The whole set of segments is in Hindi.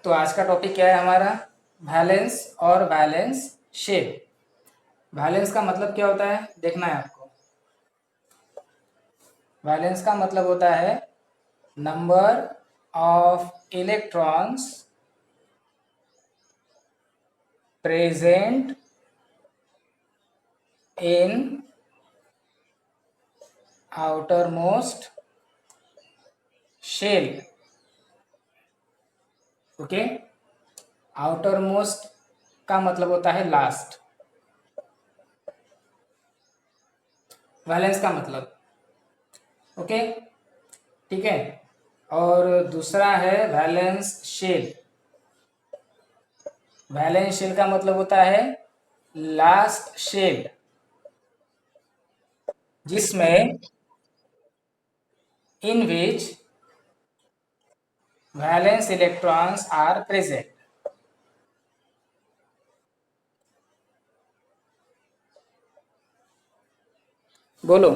तो आज का टॉपिक क्या है हमारा? वैलेंस और वैलेंस शेल। वैलेंस का मतलब क्या होता है देखना है आपको। वैलेंस का मतलब होता है number of electrons present in outer most shell. Okay, outer most का मतलब होता है लास्ट। वैलेंस का मतलब, ओके, ठीक है। और दूसरा है वैलेंस शेल। वैलेंस शेल का मतलब होता है लास्ट शेल, जिसमें in which valence electrons are present। बोलो,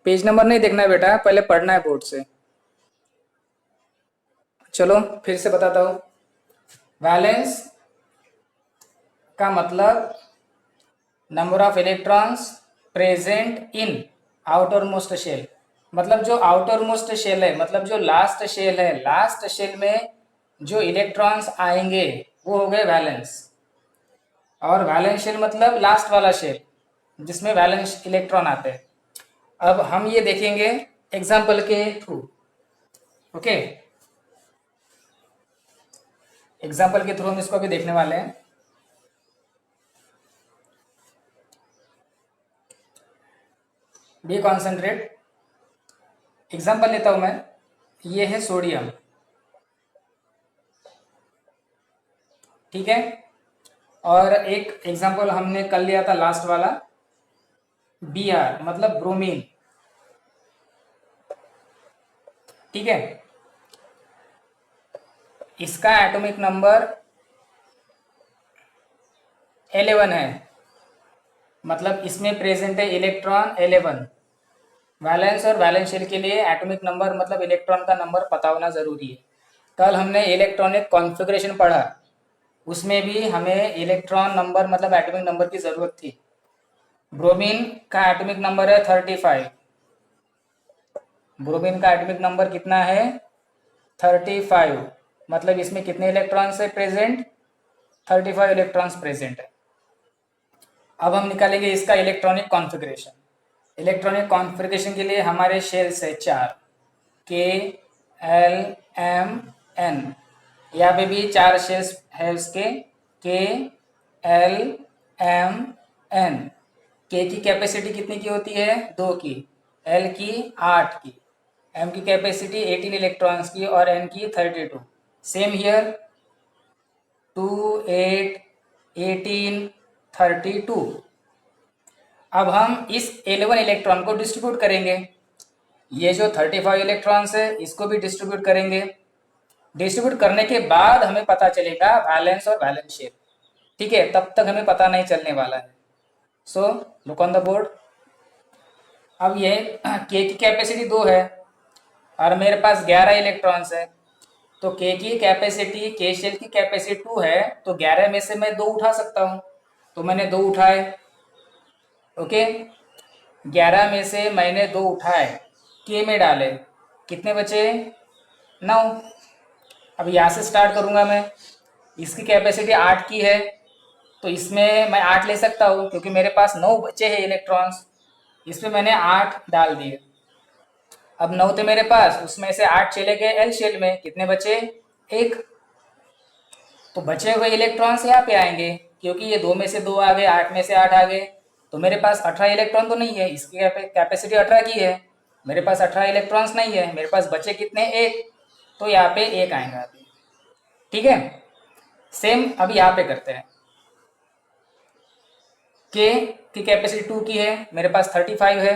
पेज नंबर नहीं देखना है बेटा, पहले पढ़ना है बोर्ड से। चलो फिर से बताता हूँ। वैलेंस का मतलब number of electrons present in outer most shell. मतलब जो आउटर मोस्ट शेल है, मतलब जो लास्ट शेल है, लास्ट शेल में जो इलेक्ट्रॉन्स आएंगे वो हो गए वैलेंस। और वैलेंस शेल मतलब लास्ट वाला शेल जिसमें वैलेंस इलेक्ट्रॉन आते हैं। अब हम ये देखेंगे एग्जाम्पल के थ्रू। ओके, एग्जाम्पल के थ्रू हम इसको अभी देखने वाले हैं। B concentrate. एग्जाम्पल लेता हूं मैं, ये है सोडियम, ठीक है। और एक एग्जाम्पल हमने कर लिया था लास्ट वाला, बी आर मतलब ब्रोमीन, ठीक है। इसका एटॉमिक नंबर 11 है, मतलब इसमें प्रेजेंट है इलेक्ट्रॉन 11। वैलेंस और वैलेंस शेल के लिए एटॉमिक नंबर मतलब इलेक्ट्रॉन का नंबर पता होना जरूरी है। कल हमने इलेक्ट्रॉनिक कॉन्फ़िगरेशन पढ़ा, उसमें भी हमें इलेक्ट्रॉन नंबर मतलब एटॉमिक नंबर की जरूरत थी। ब्रोमीन का एटॉमिक नंबर है 35। ब्रोमीन का एटॉमिक नंबर कितना है? 35। मतलब इसमें कितने इलेक्ट्रॉन्स है प्रेजेंट? 35 इलेक्ट्रॉन्स प्रेजेंट है। अब हम निकालेंगे इसका इलेक्ट्रॉनिक कॉन्फ़िगरेशन। इलेक्ट्रॉनिक कॉन्फ़िगरेशन के लिए हमारे शेल्स है 4, के एल एम एन। यहाँ पे भी 4 शेल्स है उसके, के एल एम एन। के की कैपेसिटी कितनी की होती है? 2 की। एल की 8 की। एम की कैपेसिटी 18 इलेक्ट्रॉन्स की और एन की 32। Same here, 2 8 18 32। अब हम इस 11 इलेक्ट्रॉन को डिस्ट्रीब्यूट करेंगे। ये जो 35 इलेक्ट्रॉन्स है इसको भी डिस्ट्रीब्यूट करेंगे। डिस्ट्रीब्यूट करने के बाद हमें पता चलेगा वैलेंस और वैलेंस शेल, ठीक है। तब तक हमें पता नहीं चलने वाला है। So look on the board. अब ये के की कैपेसिटी 2 है और मेरे पास 11 इलेक्ट्रॉन्स है, तो के की कैपेसिटी, के शेल की कैपेसिटी 2 है, तो 11 में से मैं 2 उठा सकता हूँ। तो मैंने 2 उठाए, ओके। 11 में से मैंने 2 उठाए, के में डाले, कितने बचे? 9। अब यहाँ से स्टार्ट करूँगा मैं। इसकी कैपेसिटी 8 की है, तो इसमें मैं 8 ले सकता हूँ क्योंकि मेरे पास 9 बचे हैं इलेक्ट्रॉन्स। इसमें मैंने 8 डाल दिए। अब 9 थे मेरे पास, उसमें से 8 चले गए एल शेल में, कितने बचे? 1। तो बचे हुए इलेक्ट्रॉन्स यहाँ पे आएंगे क्योंकि ये 2 में से 2 आ गए, 8 में से 8 आ गए। तो मेरे पास 18 इलेक्ट्रॉन तो नहीं है, इसकी कैपेसिटी 18 की है, मेरे पास 18 इलेक्ट्रॉन्स नहीं है, मेरे पास बचे कितने? 1। तो यहाँ पे 1 आएगा अभी, ठीक है। सेम अभी यहाँ पे करते हैं। के की कैपेसिटी 2 की है, मेरे पास 35 है।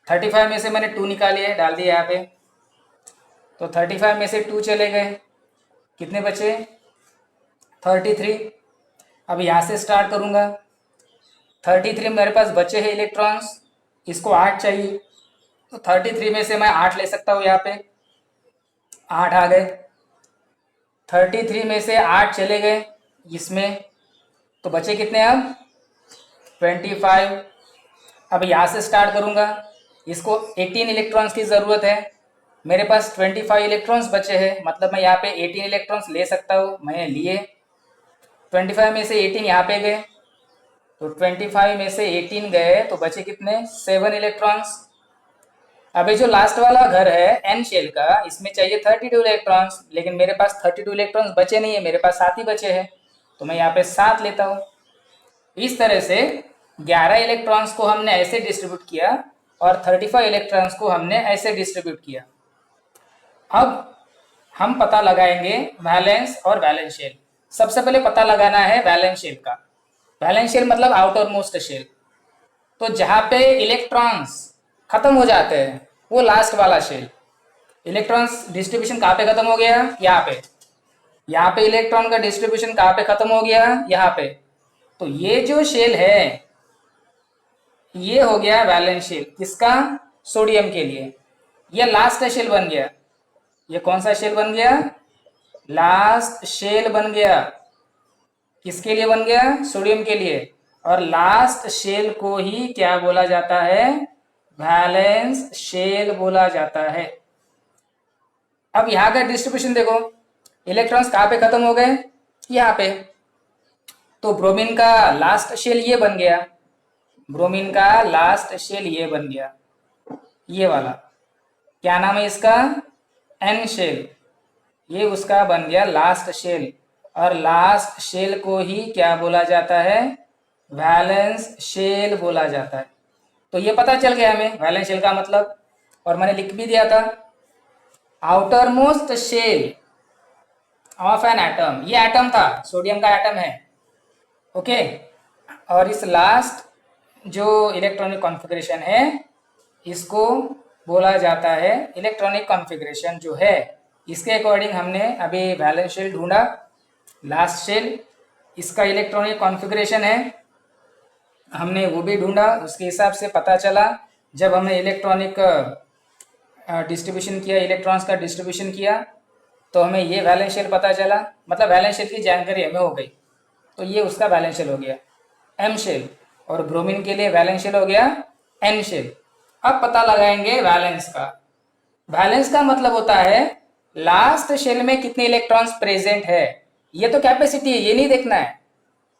35 में से मैंने 2 निकाले, डाल दिए यहाँ पे, तो 35 में से 2 चले गए, कितने बचे? 33। अब यहाँ से स्टार्ट करूँगा। 33 मेरे पास बचे हैं इलेक्ट्रॉन्स, इसको 8 चाहिए, तो 33 में से मैं 8 ले सकता हूँ, यहाँ पे 8 आ गए। 33 में से 8 चले गए इसमें, तो बचे कितने अब 25। अब यहाँ से स्टार्ट करूँगा, इसको 18 इलेक्ट्रॉन्स की ज़रूरत है, मेरे पास 25 इलेक्ट्रॉन्स बचे हैं, मतलब मैं यहाँ पे 18 इलेक्ट्रॉन्स ले सकता हूँ, मैंने लिए। 25 में से 18 यहाँ पे गए, तो 25 में से 18 गए तो बचे कितने 7 इलेक्ट्रॉन्स। अभी जो लास्ट वाला घर है एन शेल का, इसमें चाहिए 32 इलेक्ट्रॉन्स, लेकिन मेरे पास 32 इलेक्ट्रॉन्स बचे नहीं है, मेरे पास 7 ही बचे हैं, तो मैं यहाँ पे 7 लेता हूँ। इस तरह से 11 इलेक्ट्रॉन्स को हमने ऐसे डिस्ट्रीब्यूट किया और 35 इलेक्ट्रॉन्स को हमने ऐसे डिस्ट्रीब्यूट किया। अब हम पता लगाएंगे वैलेंस और वैलेंस शेल। सबसे पहले पता लगाना है वैलेंस शेल का। वैलेंस शेल मतलब आउटर मोस्ट शेल, तो जहां पे इलेक्ट्रॉन्स खत्म हो जाते हैं वो लास्ट वाला शेल। इलेक्ट्रॉन्स डिस्ट्रीब्यूशन कहाँ पे खत्म हो गया, यहाँ पे इलेक्ट्रॉन का डिस्ट्रीब्यूशन कहाँ पे खत्म हो गया, यहाँ पे। तो ये जो शेल है ये हो गया वैलेंस शेल, किसका, सोडियम के लिए। ये लास्ट शेल बन गया। ये कौन सा शेल बन गया, लास्ट शेल बन गया। किसके लिए बन गया, सोडियम के लिए। और लास्ट शेल को ही क्या बोला जाता है, वैलेंस शेल बोला जाता है। अब यहाँ का डिस्ट्रीब्यूशन देखो, इलेक्ट्रॉन्स कहाँ पे खत्म हो गए, यहाँ पे। तो ब्रोमीन का लास्ट शेल ये बन गया, ब्रोमीन का लास्ट शेल ये बन गया, ये वाला क्या नाम है इसका, एन शेल। ये उसका बन गया लास्ट शेल, और लास्ट शेल को ही क्या बोला जाता है, वैलेंस शेल बोला जाता है। तो ये पता चल गया हमें वैलेंस शेल का मतलब, और मैंने लिख भी दिया था outer most shell of an atom. ये एटम था, सोडियम का एटम है, ओके। और इस लास्ट जो इलेक्ट्रॉनिक कॉन्फ़िगरेशन है इसको बोला जाता है इलेक्ट्रॉनिक कॉन्फ़िगरेशन जो है। इसके अकॉर्डिंग हमने अभी वैलेंस शेल ढूंढा, लास्ट शेल, इसका इलेक्ट्रॉनिक कॉन्फ़िगरेशन है, हमने वो भी ढूंढा। उसके हिसाब से पता चला, जब हमने इलेक्ट्रॉनिक डिस्ट्रीब्यूशन किया, इलेक्ट्रॉन्स का डिस्ट्रीब्यूशन किया, तो हमें ये वैलेंस शेल पता चला, मतलब वैलेंस शेल की जानकारी हमें हो गई। तो ये उसका वैलेंस शेल हो गया एम शेल, और ब्रोमीन के लिए वैलेंस शेल हो गया एन शेल। अब पता लगाएंगे वैलेंस का। वैलेंस का मतलब होता है लास्ट शेल में कितने इलेक्ट्रॉन्स प्रेजेंट है। ये तो कैपेसिटी है, ये नहीं देखना है,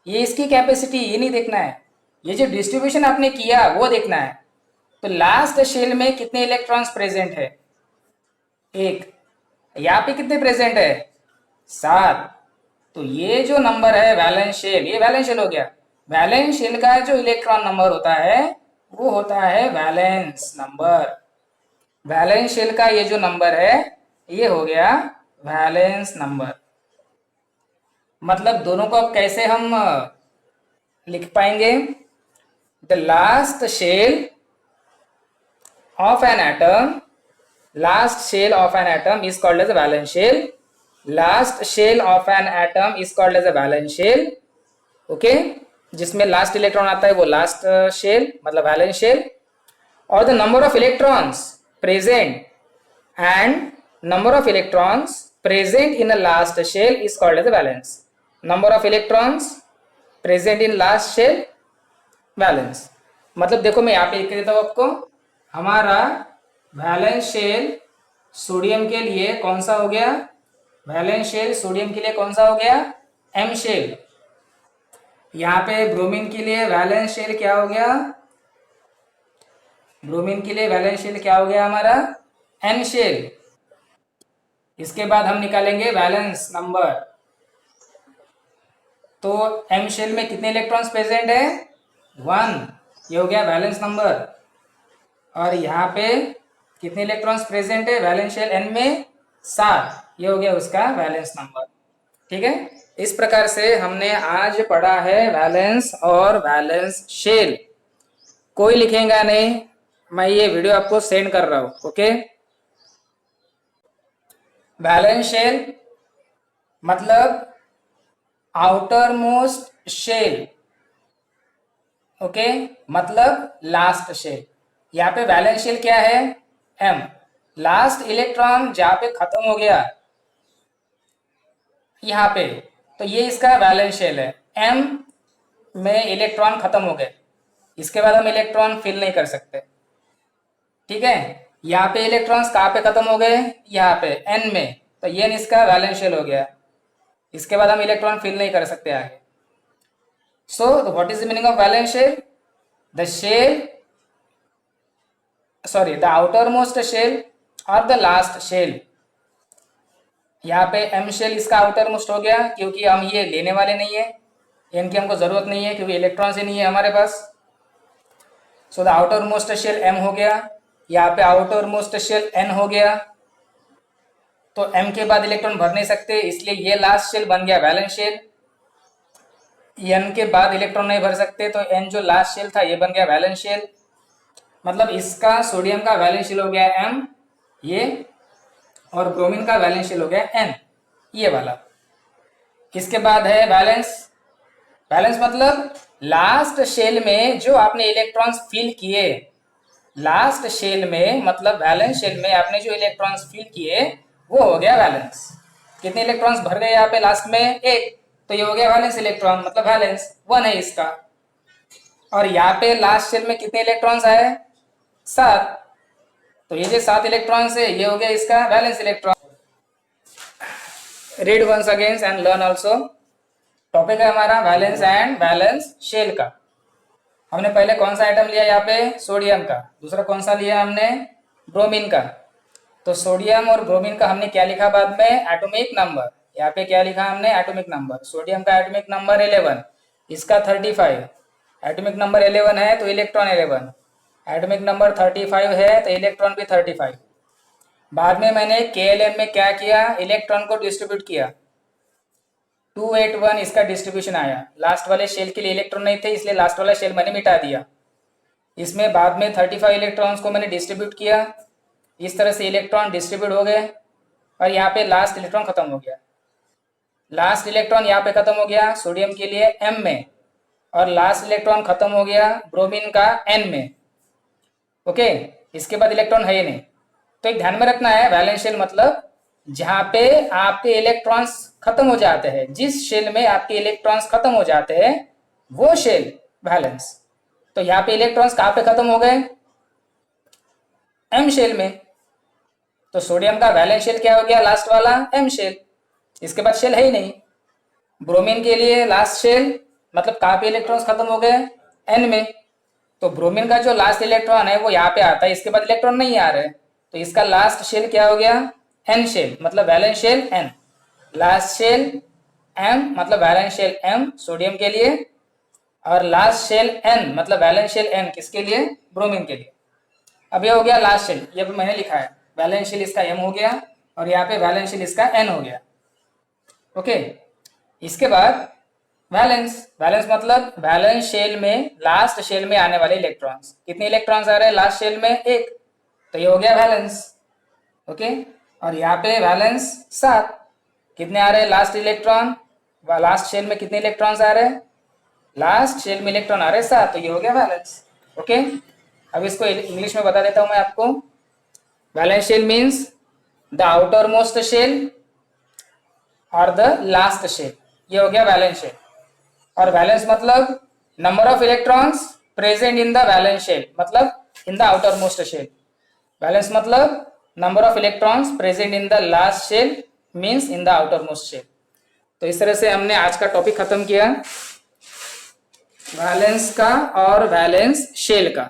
ये इसकी कैपेसिटी ये नहीं देखना है, ये जो डिस्ट्रीब्यूशन आपने किया वो देखना है। तो लास्ट शेल में कितने इलेक्ट्रॉन्स प्रेजेंट है, एक। यहाँ पे कितने प्रेजेंट है, 7। तो ये जो नंबर है वैलेंस शेल, ये वैलेंस शेल हो गया। वैलेंस शेल का जो इलेक्ट्रॉन नंबर होता है वो होता है वैलेंस नंबर। वैलेंस शेल का ये जो नंबर है ये हो गया वैलेंस नंबर। मतलब दोनों को अब कैसे हम लिख पाएंगे, the last shell of an atom, last shell of an atom is called as a valence shell. Last shell of an atom is called as a valence shell. Okay, जिसमें लास्ट इलेक्ट्रॉन आता है वो लास्ट शेल मतलब वैलेंस शेल। और the number of electrons present and number of electrons present in a last shell is called as a valence. Number of electrons present in last shell, valence. मतलब देखो मैं यहाँ पे लिख देता हूँ आपको, हमारा वैलेंस शेल सोडियम के लिए कौन सा हो गया, वैलेंस शेल सोडियम के लिए कौन सा हो गया, एम शेल। यहाँ पे ब्रोमीन के लिए वैलेंस शेल क्या हो गया, ब्रोमीन के लिए वैलेंस शेल क्या हो गया हमारा, एन शेल। इसके बाद हम निकालेंगे वैलेंस नंबर। तो एम शेल में कितने इलेक्ट्रॉन्स प्रेजेंट है, 1, ये हो गया वैलेंस नंबर। और यहाँ पे कितने इलेक्ट्रॉन्स प्रेजेंट है वैलेंस शेल एन में, 7, ये हो गया उसका वैलेंस नंबर। ठीक है, इस प्रकार से हमने आज पढ़ा है वैलेंस और वैलेंस शेल। कोई लिखेगा नहीं, मैं ये वीडियो आपको सेंड कर रहा हूं, ओके। वैलेंस शेल मतलब आउटर मोस्ट शेल, ओके, मतलब लास्ट शेल। यहाँ पे वैलेंस शेल क्या है, m, लास्ट इलेक्ट्रॉन जहां पे खत्म हो गया यहाँ पे, तो ये इसका वैलेंस शेल है। m में इलेक्ट्रॉन खत्म हो गए, इसके बाद हम इलेक्ट्रॉन फिल नहीं कर सकते, ठीक है। यहाँ पे इलेक्ट्रॉन्स कहाँ पे खत्म हो गए, यहाँ पे n में, तो ये इसका वैलेंस शेल हो गया, इसके बाद हम इलेक्ट्रॉन फिल नहीं कर सकते आगे। So what is the meaning of valence shell? The shell, sorry, the outer most shell और द लास्ट शेल। यहाँ पे m शेल इसका आउटर मोस्ट हो गया, क्योंकि हम ये लेने वाले नहीं है, इनकी हमको जरूरत नहीं है, क्योंकि इलेक्ट्रॉन्स ही नहीं है हमारे पास। So the outer most shell m हो गया, यहाँ पे आउटर मोस्ट शेल n हो गया, तो m के बाद इलेक्ट्रॉन भर नहीं सकते, इसलिए ये लास्ट शेल बन गया वैलेंस शेल। n के बाद इलेक्ट्रॉन नहीं भर सकते, तो n जो लास्ट शेल था ये बन गया वैलेंस शेल। मतलब इसका सोडियम का वैलेंस शेल हो गया m ये, और ब्रोमीन का वैलेंस शेल हो गया n ये वाला। इसके बाद है वैलेंस। वैलेंस मतलब लास्ट शेल में जो आपने इलेक्ट्रॉन्स फिल किए, लास्ट शेल में मतलब वैलेंस शेल में आपने जो इलेक्ट्रॉन्स फिल किए वो हो गया वैलेंस। कितने इलेक्ट्रॉन्स भर गए यहाँ पे लास्ट में? एक, तो ये हो गया वैलेंस इलेक्ट्रॉन, मतलब वैलेंस 1 है इसका। और यहाँ पे लास्ट शेल में कितने इलेक्ट्रॉन्स आए? 7, तो ये जो 7 इलेक्ट्रॉन्स है ये हो गया इसका valence electron. Read once again and learn also. Topic है हमारा वैलेंस एंड वैलेंस शेल का। हमने पहले कौन सा आइटम लिया यहाँ पे? सोडियम का। दूसरा कौन सा लिया हमने? ब्रोमीन का। तो सोडियम और ब्रोमीन का हमने क्या लिखा बाद में? Atomic number. यहाँ पे क्या लिखा हमने? Atomic number. सोडियम का एटॉमिक नंबर 11, इसका 35। एटॉमिक नंबर 11 है तो इलेक्ट्रॉन 11, एटॉमिक नंबर 35 है तो इलेक्ट्रॉन भी 35। बाद में मैंने KLM में क्या किया? इलेक्ट्रॉन को डिस्ट्रीब्यूट किया। 281 इसका डिस्ट्रीब्यूशन आया। लास्ट वाले शेल के लिए इलेक्ट्रॉन नहीं थे, इसलिए लास्ट वाला शेल मैंने मिटा दिया। इसमें बाद में 35 इलेक्ट्रॉन्स को मैंने डिस्ट्रीब्यूट किया। इस तरह से इलेक्ट्रॉन डिस्ट्रीब्यूट हो गए, और यहाँ पे लास्ट इलेक्ट्रॉन खत्म हो गया। लास्ट इलेक्ट्रॉन यहाँ पे खत्म हो गया सोडियम के लिए m में, और लास्ट इलेक्ट्रॉन खत्म हो गया ब्रोमीन का n में। ओके, इसके बाद इलेक्ट्रॉन है ही नहीं। तो एक ध्यान में रखना है, वैलेंस शेल मतलब जहाँ पे आपके इलेक्ट्रॉन्स खत्म हो जाते हैं, जिस शेल में आपके इलेक्ट्रॉन्स खत्म हो जाते हैं वो शेल वैलेंस। तो यहाँ पे इलेक्ट्रॉन्स कहाँ पे खत्म हो गए? m शेल में। तो सोडियम का वैलेंस शेल क्या हो गया? लास्ट वाला m शेल। इसके बाद शेल है ही नहीं। ब्रोमीन के लिए लास्ट शेल मतलब कहाँ पे इलेक्ट्रॉन्स खत्म हो गए? n में। तो ब्रोमीन का जो लास्ट इलेक्ट्रॉन है वो यहाँ पे आता है, इसके बाद इलेक्ट्रॉन नहीं आ रहे, तो इसका लास्ट शेल क्या हो गया? n शेल, मतलब valence shell n। Last shell m मतलब वैलेंस शेल m सोडियम के लिए, और लास्ट शेल n मतलब वैलेंस शेल n किसके लिए? ब्रोमीन के लिए। अब ये हो गया लास्ट शेल, ये भी मैंने लिखा है, वैलेंस शेल इसका m हो गया, और यहाँ पे वैलेंस शेल इसका n हो गया। ओके, इसके बाद वैलेंस। वैलेंस मतलब वैलेंस शेल में लास्ट शेल में आने वाले इलेक्ट्रॉन्स। कितने इलेक्ट्रॉन्स आ रहे हैं लास्ट शेल में? एक, तो ये हो गया वैलेंस। ओके, और यहाँ पे वैलेंस 7। कितने आ रहे हैं लास्ट इलेक्ट्रॉन? लास्ट शेल में कितने इलेक्ट्रॉन्स आ रहे हैं? लास्ट शेल में इलेक्ट्रॉन आ रहे हैं 7, तो ये हो गया वैलेंस। ओके, अब इसको इंग्लिश में बता देता हूँ मैं आपको। Valence shell means the outer most shell और द लास्ट शेल, ये हो गया वैलेंस शेल। और वैलेंस मतलब number of electrons present in the valence shell, मतलब in the outer most shell. Valence मतलब number of electrons present in the last shell means in the outer most shell. तो इस तरह से हमने आज का टॉपिक खत्म किया, वैलेंस का और वैलेंस शेल का।